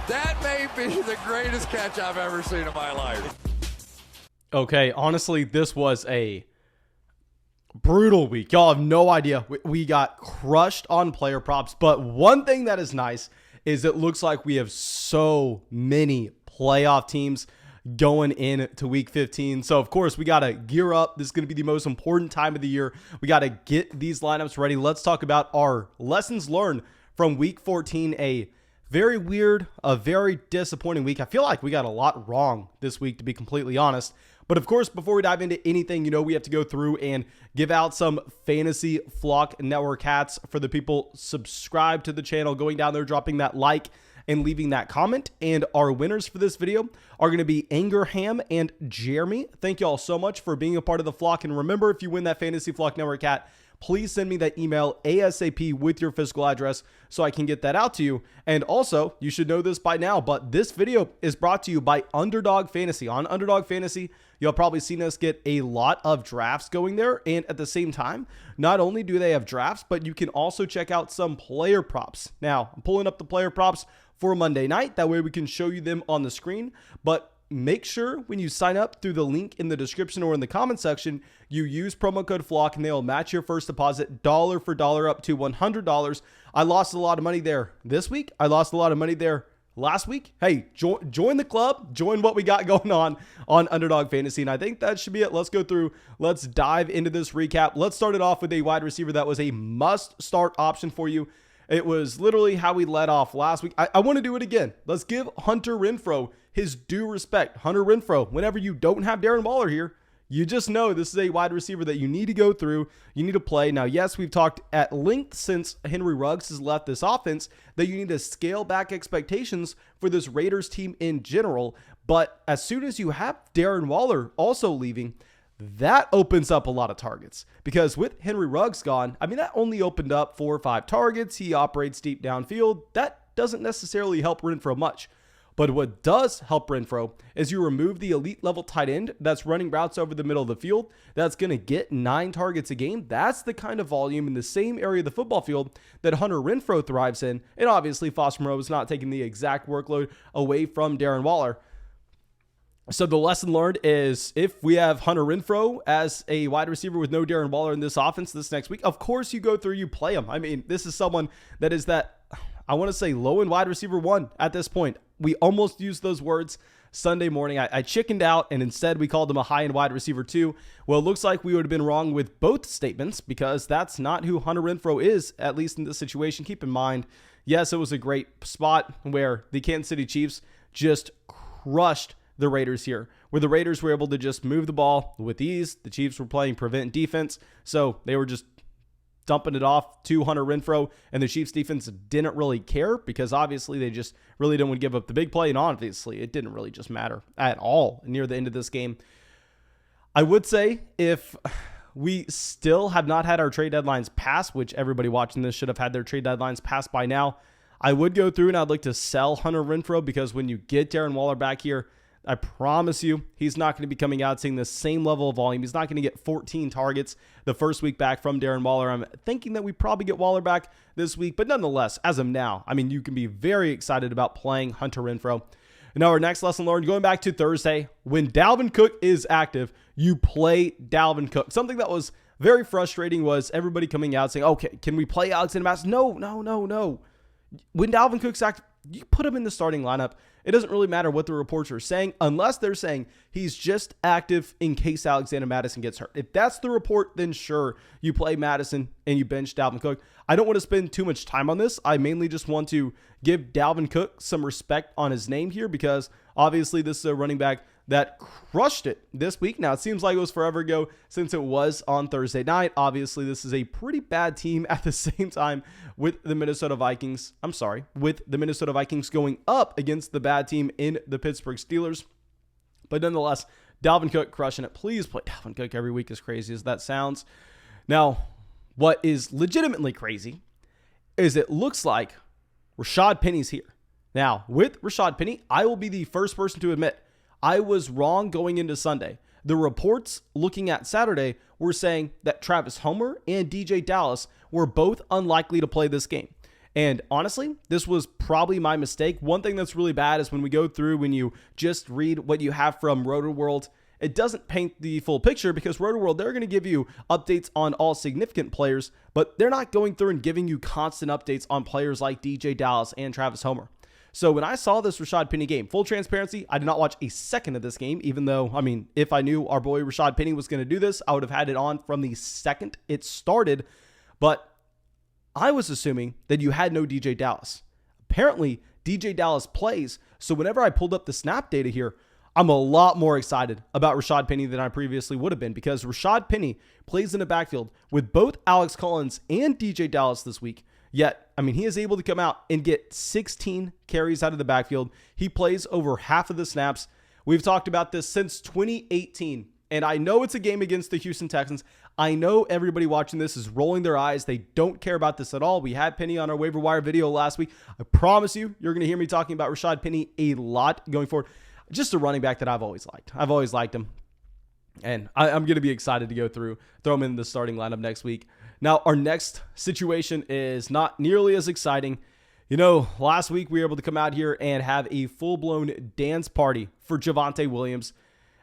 That may be the greatest catch I've ever seen in my life. Okay, honestly, this was a brutal week. Y'all have no idea. We got crushed on player props, but one thing that is nice is it looks like we have so many playoff teams going into week 15. So, of course, we got to gear up. This is going to be the most important time of the year. We got to get these lineups ready. Let's talk about our lessons learned from week 14, a very weird, a very disappointing week. I feel like we got a lot wrong this week, to be completely honest. But of course, before we dive into anything, we have to go through and give out some Fantasy Flock Network hats for the people subscribed to the channel, going down there, dropping that like and leaving that comment. And our winners for this video are going to be Angerham and Jeremy. Thank you all so much for being a part of the flock. And remember, if you win that Fantasy Flock Network hat, please send me that email ASAP with your physical address so I can get that out to you. And also, you should know this by now, but this video is brought to you by Underdog Fantasy. On Underdog Fantasy, you'll probably seen us get a lot of drafts going there. And at the same time, not only do they have drafts, but you can also check out some player props. Now, I'm pulling up the player props for Monday night. That way we can show you them on the screen. But make sure when you sign up through the link in the description or in the comment section, you use promo code FLOCK and they'll match your first deposit dollar for dollar up to $100. I lost a lot of money there this week. I lost a lot of money there last week. Hey, join the club, join what we got going on Underdog Fantasy. And I think that should be it. Let's go through. Let's dive into this recap. Let's start it off with a wide receiver that was a must start option for you. It was literally how we led off last week. I want to do it again. Let's give Hunter Renfrow his due respect. Hunter Renfrow, whenever you don't have Darren Waller here, you just know this is a wide receiver that you need to go through. You need to play. Now, yes, we've talked at length since Henry Ruggs has left this offense that you need to scale back expectations for this Raiders team in general. But as soon as you have Darren Waller also leaving, that opens up a lot of targets, because with Henry Ruggs gone, that only opened up 4 or 5 targets. He operates deep downfield. That doesn't necessarily help Renfrow much. But what does help Renfrow is you remove the elite level tight end that's running routes over the middle of the field. That's going to get 9 targets a game. That's the kind of volume in the same area of the football field that Hunter Renfrow thrives in. And obviously, Foster Moreau is not taking the exact workload away from Darren Waller. So the lesson learned is, if we have Hunter Renfrow as a wide receiver with no Darren Waller in this offense this next week, of course you go through, you play him. This is someone that is that, I want to say, low end wide receiver 1 at this point. We almost used those words Sunday morning. I chickened out, and instead we called him a high end wide receiver 2. Well, it looks like we would have been wrong with both statements, because that's not who Hunter Renfrow is, at least in this situation. Keep in mind, yes, it was a great spot where the Kansas City Chiefs just crushed the Raiders here, where the Raiders were able to just move the ball with ease. The Chiefs were playing prevent defense, so they were just dumping it off to Hunter Renfrow, and the Chiefs defense didn't really care, because obviously they just really didn't want to give up the big play, and obviously it didn't really just matter at all near the end of this game. I would say, if we still have not had our trade deadlines pass, which everybody watching this should have had their trade deadlines passed by now, I would go through and I'd like to sell Hunter Renfrow, because when you get Darren Waller back here, I promise you, he's not going to be coming out seeing the same level of volume. He's not going to get 14 targets the first week back from Darren Waller. I'm thinking that we probably get Waller back this week, but nonetheless, as of now, you can be very excited about playing Hunter Renfrow. Now, our next lesson learned, going back to Thursday, when Dalvin Cook is active, you play Dalvin Cook. Something that was very frustrating was everybody coming out saying, okay, can we play Alexander Mattison? No. When Dalvin Cook's active, you put him in the starting lineup. It doesn't really matter what the reports are saying, unless they're saying he's just active in case Alexander Mattison gets hurt. If that's the report, then sure, you play Mattison and you bench Dalvin Cook. I don't want to spend too much time on this. I mainly just want to give Dalvin Cook some respect on his name here, because obviously this is a running back that crushed it this week. Now, it seems like it was forever ago since it was on Thursday night. Obviously, this is a pretty bad team at the same time with the Minnesota Vikings. With the Minnesota Vikings going up against the bad team in the Pittsburgh Steelers. But nonetheless, Dalvin Cook crushing it. Please play Dalvin Cook every week, as crazy as that sounds. Now, what is legitimately crazy is it looks like Rashaad Penny's here. Now, with Rashaad Penny, I will be the first person to admit I was wrong going into Sunday. The reports looking at Saturday were saying that Travis Homer and DJ Dallas were both unlikely to play this game. And honestly, this was probably my mistake. One thing that's really bad is when we go through, when you just read what you have from RotoWorld, it doesn't paint the full picture, because RotoWorld, they're going to give you updates on all significant players, but they're not going through and giving you constant updates on players like DJ Dallas and Travis Homer. So when I saw this Rashaad Penny game, full transparency, I did not watch a second of this game, even though, I mean, if I knew our boy Rashaad Penny was going to do this, I would have had it on from the second it started. But I was assuming that you had no DJ Dallas. Apparently, DJ Dallas plays. So whenever I pulled up the snap data here, I'm a lot more excited about Rashaad Penny than I previously would have been, because Rashaad Penny plays in a backfield with both Alex Collins and DJ Dallas this week. Yet, I mean, he is able to come out and get 16 carries out of the backfield. He plays over half of the snaps. We've talked about this since 2018. And I know it's a game against the Houston Texans. I know everybody watching this is rolling their eyes. They don't care about this at all. We had Penny on our waiver wire video last week. I promise you, you're going to hear me talking about Rashaad Penny a lot going forward. Just a running back that I've always liked. I've always liked him. And I'm going to be excited to go through, throw him in the starting lineup next week. Now, our next situation is not nearly as exciting. You know, last week we were able to come out here and have a full-blown dance party for Javonte Williams.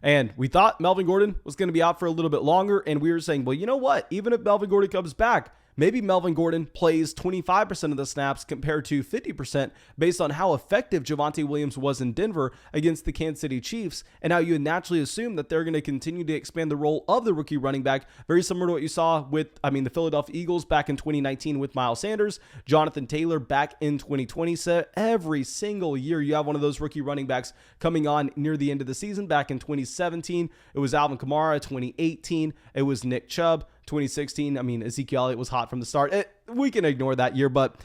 And we thought Melvin Gordon was going to be out for a little bit longer. And we were saying, well, you know what? Even if Melvin Gordon comes back, maybe Melvin Gordon plays 25% of the snaps compared to 50% based on how effective Javonte Williams was in Denver against the Kansas City Chiefs. And now you would naturally assume that they're going to continue to expand the role of the rookie running back, very similar to what you saw with, the Philadelphia Eagles back in 2019 with Miles Sanders, Jonathan Taylor back in 2020. So every single year you have one of those rookie running backs coming on near the end of the season. Back in 2017, it was Alvin Kamara. 2018, it was Nick Chubb. 2016, Ezekiel Elliott was hot from the start. We can ignore that year, but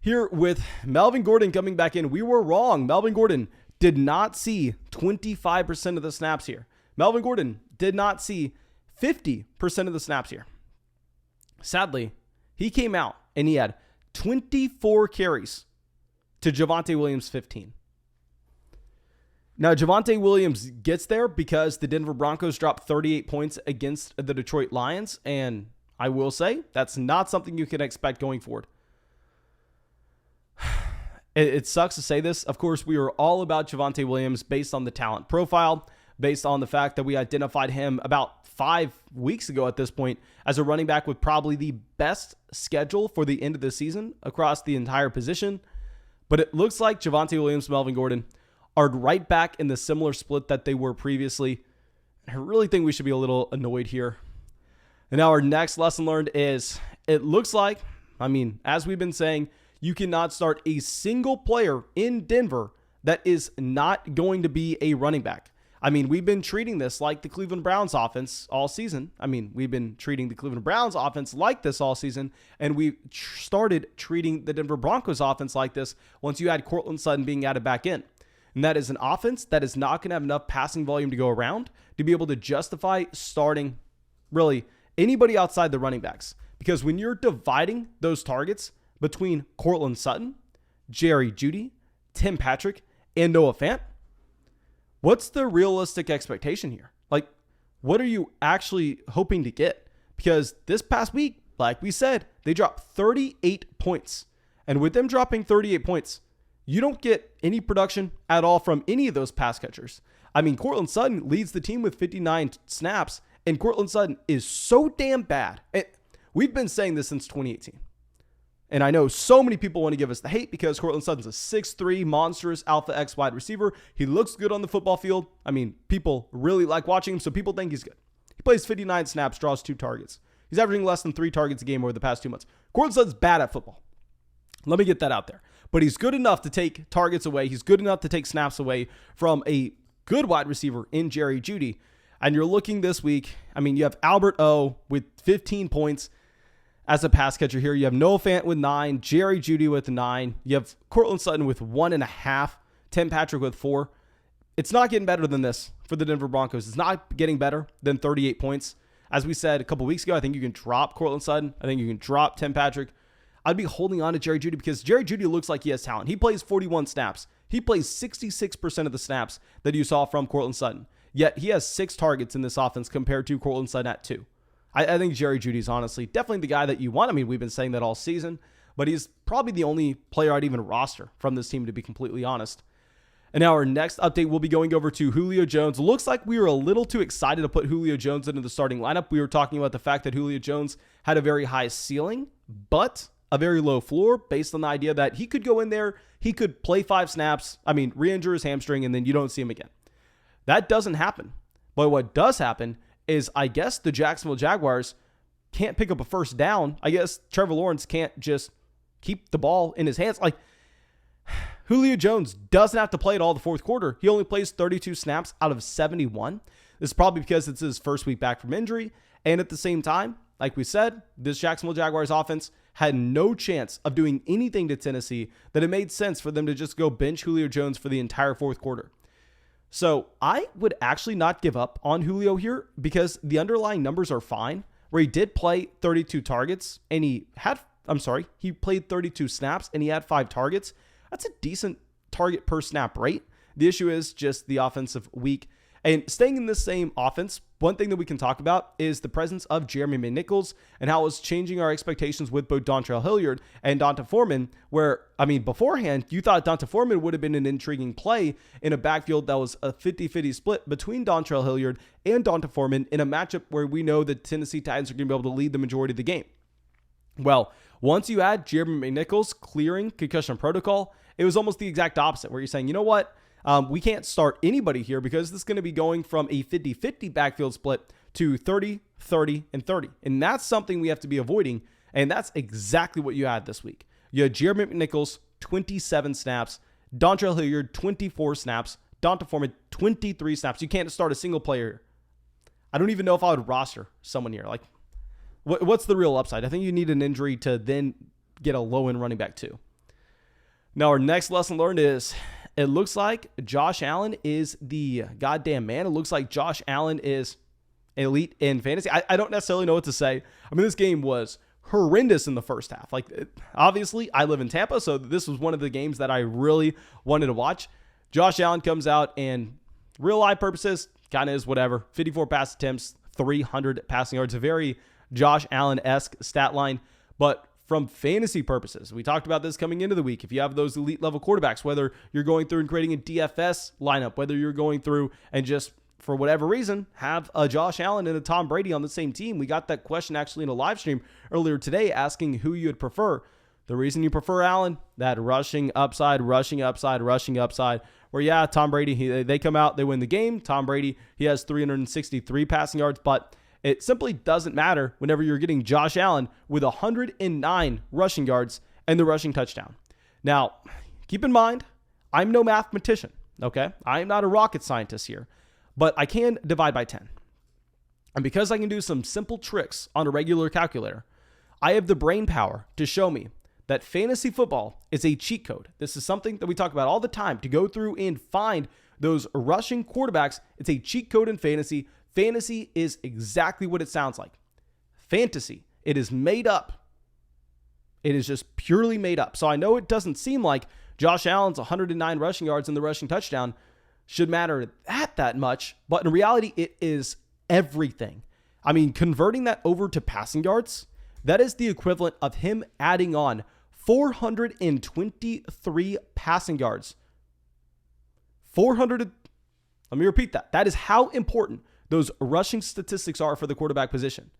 here with Melvin Gordon coming back in, we were wrong. Melvin Gordon did not see 25% of the snaps here. Melvin Gordon did not see 50% of the snaps here. Sadly, he came out and he had 24 carries to Javonte Williams' 15. Now, Javonte Williams gets there because the Denver Broncos dropped 38 points against the Detroit Lions, and I will say that's not something you can expect going forward. It sucks to say this. Of course, we are all about Javonte Williams based on the talent profile, based on the fact that we identified him about 5 weeks ago at this point as a running back with probably the best schedule for the end of the season across the entire position. But it looks like Javonte Williams, Melvin Gordon are right back in the similar split that they were previously. I really think we should be a little annoyed here. And now our next lesson learned is, it looks like, as we've been saying, you cannot start a single player in Denver that is not going to be a running back. We've been treating this like the Cleveland Browns offense all season. We've been treating the Cleveland Browns offense like this all season, and we started treating the Denver Broncos offense like this once you had Courtland Sutton being added back in. And that is an offense that is not going to have enough passing volume to go around to be able to justify starting really anybody outside the running backs. Because when you're dividing those targets between Courtland Sutton, Jerry Jeudy, Tim Patrick, and Noah Fant, what's the realistic expectation here? What are you actually hoping to get? Because this past week, like we said, they dropped 38 points. And with them dropping 38 points, you don't get any production at all from any of those pass catchers. Courtland Sutton leads the team with 59 snaps, and Courtland Sutton is so damn bad. We've been saying this since 2018. And I know so many people want to give us the hate because Courtland Sutton's a 6'3", monstrous Alpha X wide receiver. He looks good on the football field. People really like watching him, so people think he's good. He plays 59 snaps, draws 2 targets. He's averaging less than 3 targets a game over the past 2 months. Courtland Sutton's bad at football. Let me get that out there. But he's good enough to take targets away. He's good enough to take snaps away from a good wide receiver in Jerry Jeudy. And you're looking this week, you have Albert O with 15 points as a pass catcher here. You have Noah Fant with 9, Jerry Jeudy with 9. You have Courtland Sutton with 1.5, Tim Patrick with 4. It's not getting better than this for the Denver Broncos. It's not getting better than 38 points. As we said a couple weeks ago, I think you can drop Courtland Sutton. I think you can drop Tim Patrick. I'd be holding on to Jerry Jeudy because Jerry Jeudy looks like he has talent. He plays 41 snaps. He plays 66% of the snaps that you saw from Courtland Sutton. Yet he has 6 targets in this offense compared to Courtland Sutton at 2. I think Jerry Jeudy's honestly definitely the guy that you want. We've been saying that all season. but he's probably the only player I'd even roster from this team, to be completely honest. And now our next update, we'll be going over to Julio Jones. Looks like we were a little too excited to put Julio Jones into the starting lineup. We were talking about the fact that Julio Jones had a very high ceiling, but a very low floor, based on the idea that he could go in there, he could play 5 snaps, re-injure his hamstring, and then you don't see him again. That doesn't happen. But what does happen is, I guess the Jacksonville Jaguars can't pick up a first down. I guess Trevor Lawrence can't just keep the ball in his hands. Julio Jones doesn't have to play at all the fourth quarter. He only plays 32 snaps out of 71. This is probably because it's his first week back from injury. And at the same time, like we said, this Jacksonville Jaguars offense had no chance of doing anything to Tennessee that it made sense for them to just go bench Julio Jones for the entire fourth quarter. So I would actually not give up on Julio here because the underlying numbers are fine, where he did play 32 targets and he played 32 snaps and he had 5 targets. That's a decent target per snap rate. The issue is just the offensive week. And staying in this same offense, one thing that we can talk about is the presence of Jeremy McNichols and how it's changing our expectations with both Dontrell Hilliard and Donta Foreman, where, beforehand, you thought Donta Foreman would have been an intriguing play in a backfield that was a 50-50 split between Dontrell Hilliard and Donta Foreman in a matchup where we know the Tennessee Titans are going to be able to lead the majority of the game. Well, once you add Jeremy McNichols clearing concussion protocol, it was almost the exact opposite, where you're saying, you know what? We can't start anybody here because this is going to be going from a 50-50 backfield split to 30, 30, and 30. And that's something we have to be avoiding. And that's exactly what you had this week. You had Jeremy McNichols, 27 snaps, Dontrell Hilliard, 24 snaps, Donta Foreman, 23 snaps. You can't start a single player. I don't even know if I would roster someone here. What's the real upside? I think you need an injury to then get a low-end running back too. Now, our next lesson learned is it looks like Josh Allen is the goddamn man. It looks like Josh Allen is elite in fantasy. I don't necessarily know what to say. This game was horrendous in the first half. Obviously, I live in Tampa, so this was one of the games that I really wanted to watch. Josh Allen comes out, and real life purposes, kind of is whatever. 54 pass attempts, 300 passing yards. A very Josh Allen-esque stat line. But from fantasy purposes, we talked about this coming into the week. If you have those elite level quarterbacks, whether you're going through and creating a DFS lineup, whether you're going through and just for whatever reason have a Josh Allen and a Tom Brady on the same team. We got that question actually in a live stream earlier today asking who you'd prefer. The reason you prefer Allen, that rushing upside, where Tom Brady, they come out, they win the game. Tom Brady, he has 363 passing yards, but it simply doesn't matter whenever you're getting Josh Allen with 109 rushing yards and the rushing touchdown. Now, keep in mind, I'm no mathematician, okay? I am not a rocket scientist here, but I can divide by 10. And because I can do some simple tricks on a regular calculator, I have the brain power to show me that fantasy football is a cheat code. This is something that we talk about all the time, to go through and find those rushing quarterbacks. It's a cheat code in fantasy. Fantasy is exactly what it sounds like. Fantasy. It is made up. It is just purely made up. So I know it doesn't seem like Josh Allen's 109 rushing yards and the rushing touchdown should matter that much, but in reality, it is everything. Converting that over to passing yards, that is the equivalent of him adding on 423 passing yards. Let me repeat that. That is how important those rushing statistics are for the quarterback position.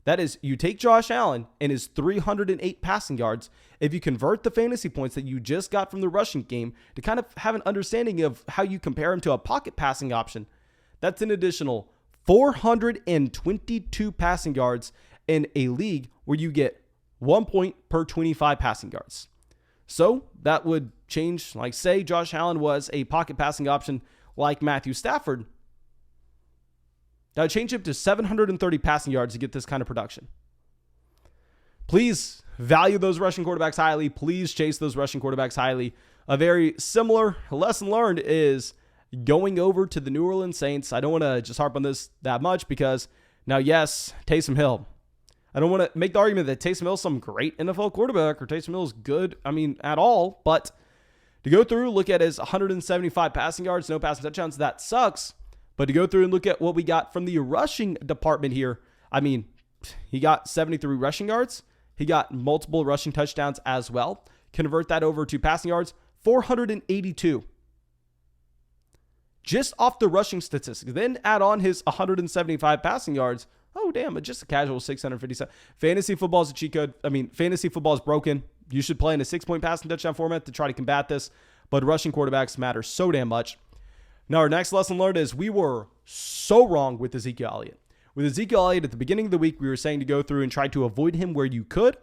That is, you take Josh Allen and his 308 passing yards. If you convert the fantasy points that you just got from the rushing game to kind of have an understanding of how you compare him to a pocket passing option, that's an additional 422 passing yards in a league where you get 1 point per 25 passing yards. So that would change, say Josh Allen was a pocket passing option like Matthew Stafford. That would change him to 730 passing yards to get this kind of production. Please value those rushing quarterbacks highly. Please chase those rushing quarterbacks highly. A very similar lesson learned is going over to the New Orleans Saints. I don't want to just harp on this that much because now, yes, Taysom Hill. I don't want to make the argument that Taysom Hill is some great NFL quarterback or Taysom Hill is good, at all. But to go through, look at his 175 passing yards, no passing touchdowns, that sucks. But to go through and look at what we got from the rushing department here, he got 73 rushing yards. He got multiple rushing touchdowns as well. Convert that over to passing yards, 482. Just off the rushing statistics. Then add on his 175 passing yards. Oh, damn, just a casual 657. Fantasy football is a cheat code. Fantasy football is broken. You should play in a 6-point passing touchdown format to try to combat this. But rushing quarterbacks matter so damn much. Now, our next lesson learned is we were so wrong with Ezekiel Elliott. With Ezekiel Elliott, at the beginning of the week, we were saying to go through and try to avoid him where you could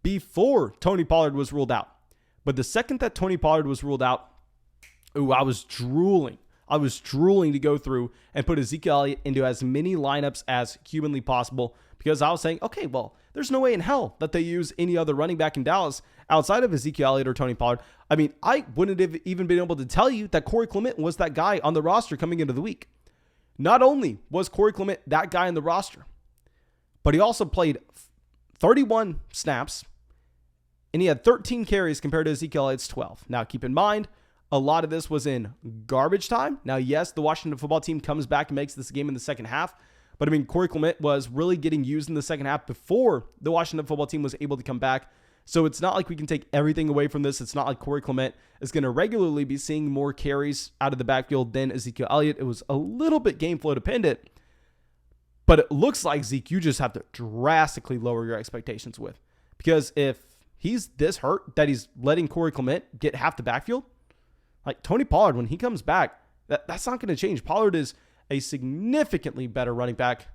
before Tony Pollard was ruled out. But the second that Tony Pollard was ruled out, I was drooling. I was drooling to go through and put Ezekiel Elliott into as many lineups as humanly possible because I was saying, okay, well, there's no way in hell that they use any other running back in Dallas outside of Ezekiel Elliott or Tony Pollard. I wouldn't have even been able to tell you that Corey Clement was that guy on the roster coming into the week. Not only was Corey Clement that guy in the roster, but he also played 31 snaps and he had 13 carries compared to Ezekiel Elliott's 12. Now, keep in mind, a lot of this was in garbage time. Now, yes, the Washington football team comes back and makes this game in the second half. But Corey Clement was really getting used in the second half before the Washington football team was able to come back. So it's not like we can take everything away from this. It's not like Corey Clement is going to regularly be seeing more carries out of the backfield than Ezekiel Elliott. It was a little bit game flow dependent. But it looks like, Zeke, you just have to drastically lower your expectations with. Because if he's this hurt that he's letting Corey Clement get half the backfield, like Tony Pollard, when he comes back, that's not going to change. Pollard is a significantly better running back.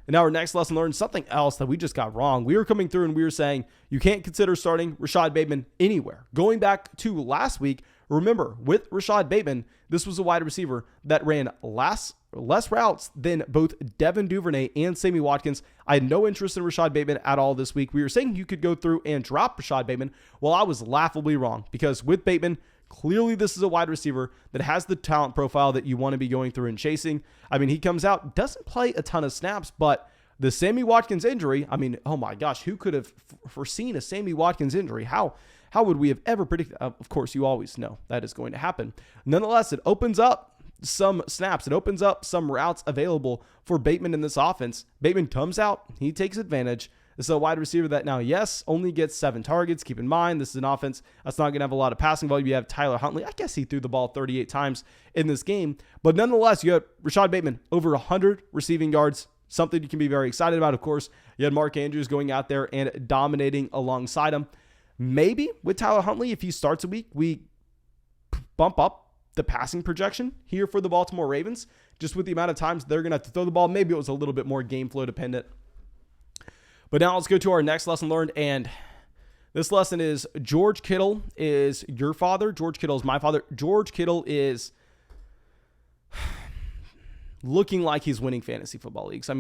And now our next lesson learned, something else that we just got wrong. We were coming through and we were saying you can't consider starting Rashod Bateman anywhere. Going back to last week, remember, with Rashod Bateman, this was a wide receiver that ran less routes than both Devin Duvernay and Sammy Watkins. I had no interest in Rashod Bateman at all this week. We were saying you could go through and drop Rashod Bateman. Well, I was laughably wrong because with Bateman, clearly, this is a wide receiver that has the talent profile that you want to be going through and chasing. He comes out, doesn't play a ton of snaps, but the Sammy Watkins injury, oh my gosh, who could have foreseen a Sammy Watkins injury? How would we have ever predicted? Of course, you always know that is going to happen. Nonetheless, it opens up some snaps. It opens up some routes available for Bateman in this offense. Bateman comes out, he takes advantage. This is a wide receiver that now, yes, only gets 7 targets. Keep in mind, this is an offense that's not going to have a lot of passing volume. You have Tyler Huntley. I guess he threw the ball 38 times in this game. But nonetheless, you have Rashod Bateman over 100 receiving yards, something you can be very excited about, of course. You had Mark Andrews going out there and dominating alongside him. Maybe with Tyler Huntley, if he starts a week, we bump up the passing projection here for the Baltimore Ravens, just with the amount of times they're going to have to throw the ball. Maybe it was a little bit more game flow dependent. But now let's go to our next lesson learned, and this lesson is George Kittle is your father. George Kittle is my father. George Kittle is looking like he's winning fantasy football leagues.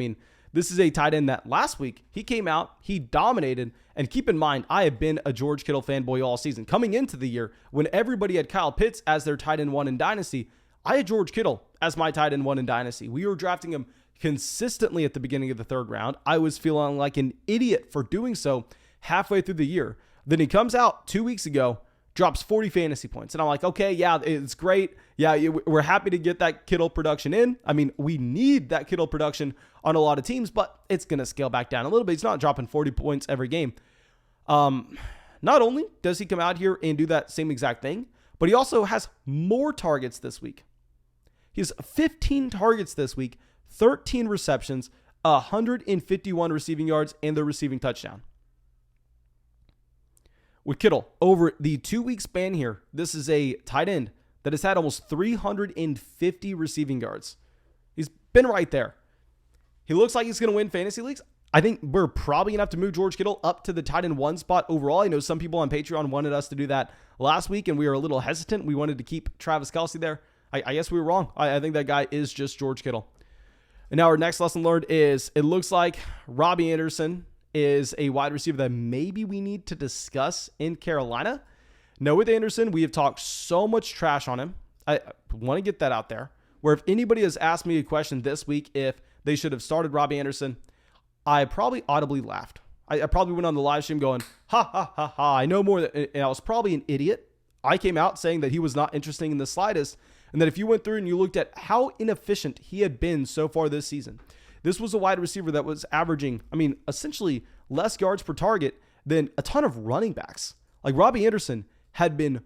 This is a tight end that last week he came out, he dominated, and keep in mind, I have been a George Kittle fanboy all season. Coming into the year, when everybody had Kyle Pitts as their tight end 1 in Dynasty, I had George Kittle as my tight end 1 in Dynasty. We were drafting him consistently at the beginning of the 3rd round. I was feeling like an idiot for doing so halfway through the year. Then he comes out 2 weeks ago, drops 40 fantasy points. And I'm like, okay, yeah, it's great. Yeah, we're happy to get that Kittle production in. We need that Kittle production on a lot of teams, but it's going to scale back down a little bit. He's not dropping 40 points every game. Not only does he come out here and do that same exact thing, but he also has more targets this week. He has 15 targets this week, 13 receptions, 151 receiving yards, and the receiving touchdown. With Kittle, over the 2-week span here, this is a tight end that has had almost 350 receiving yards. He's been right there. He looks like he's going to win fantasy leagues. I think we're probably going to have to move George Kittle up to the tight end 1 spot overall. I know some people on Patreon wanted us to do that last week, and we were a little hesitant. We wanted to keep Travis Kelce there. I guess we were wrong. I think that guy is just George Kittle. And now our next lesson learned is it looks like Robbie Anderson is a wide receiver that maybe we need to discuss in Carolina. Now, with Anderson, we have talked so much trash on him. I want to get that out there. Where if anybody has asked me a question this week if they should have started Robbie Anderson, I probably audibly laughed. I probably went on the live stream going, ha, ha, ha, ha. I know more than, and I was probably an idiot. I came out saying that he was not interesting in the slightest. And that if you went through and you looked at how inefficient he had been so far this season, this was a wide receiver that was averaging, essentially less yards per target than a ton of running backs. Like Robbie Anderson had been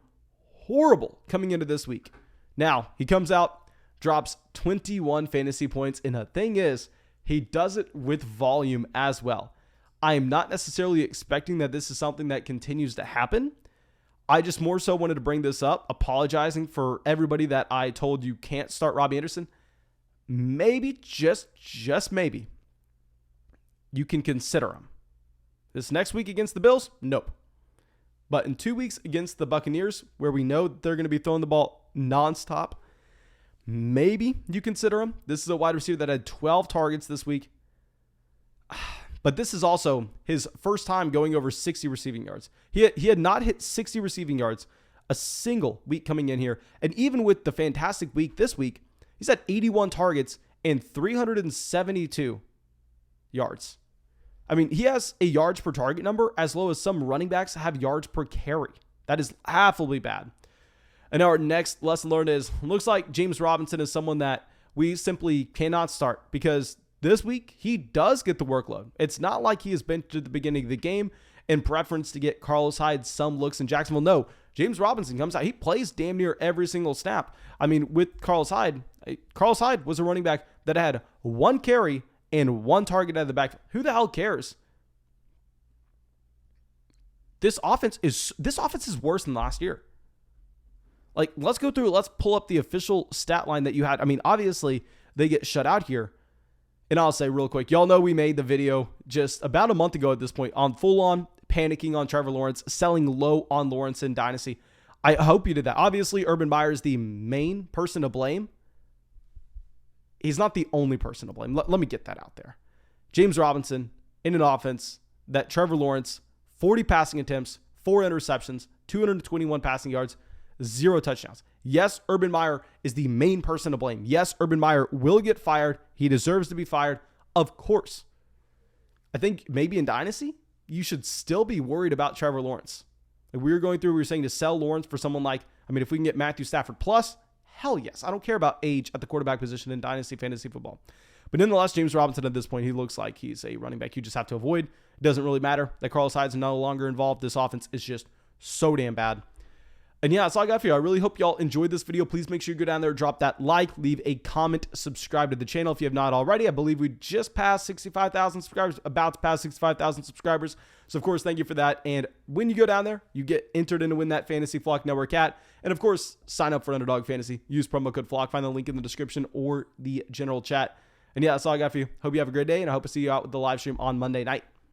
horrible coming into this week. Now he comes out, drops 21 fantasy points. And the thing is, he does it with volume as well. I am not necessarily expecting that this is something that continues to happen. I just more so wanted to bring this up, apologizing for everybody that I told you can't start Robbie Anderson. Maybe, just maybe, you can consider him. This next week against the Bills? Nope. But in 2 weeks against the Buccaneers, where we know they're going to be throwing the ball nonstop, maybe you consider him. This is a wide receiver that had 12 targets this week. But this is also his first time going over 60 receiving yards. He had not hit 60 receiving yards a single week coming in here. And even with the fantastic week this week, he's at 81 targets and 372 yards. I mean, he has a yards per target number as low as some running backs have yards per carry. That is laughably bad. And our next lesson learned is, looks like James Robinson is someone that we simply cannot start because this week he does get the workload. It's not like he has benched at the beginning of the game in preference to get Carlos Hyde some looks in Jacksonville. No, James Robinson comes out. He plays damn near every single snap. I mean, with Carlos Hyde was a running back that had 1 carry and 1 target out of the backfield. Who the hell cares? This offense is worse than last year. Like, let's pull up the official stat line that you had. I mean, obviously, they get shut out here. And I'll say real quick, y'all know we made the video just about a month ago at this point on full-on panicking on Trevor Lawrence, selling low on Lawrence in Dynasty. I hope you did that. Obviously, Urban Meyer is the main person to blame. He's not the only person to blame. Let me get that out there. James Robinson in an offense that Trevor Lawrence, 40 passing attempts, 4 interceptions, 221 passing yards, 0 touchdowns. Yes, Urban Meyer is the main person to blame. Yes, Urban Meyer will get fired. He deserves to be fired. Of course. I think maybe in Dynasty, you should still be worried about Trevor Lawrence. Like we were saying to sell Lawrence for someone like, I mean, if we can get Matthew Stafford plus, hell yes. I don't care about age at the quarterback position in Dynasty fantasy football. But nonetheless, James Robinson at this point, he looks like he's a running back you just have to avoid. It doesn't really matter that Carlos Hyde's no longer involved. This offense is just so damn bad. And yeah, that's all I got for you. I really hope y'all enjoyed this video. Please make sure you go down there, drop that like, leave a comment, subscribe to the channel if you have not already. I believe we just passed 65,000 subscribers, about to pass 65,000 subscribers. So, of course, thank you for that. And when you go down there, you get entered in to win that Fantasy Flock Network hat. And, of course, sign up for Underdog Fantasy. Use promo code FLOCK. Find the link in the description or the general chat. And yeah, that's all I got for you. Hope you have a great day, and I hope to see you out with the live stream on Monday night.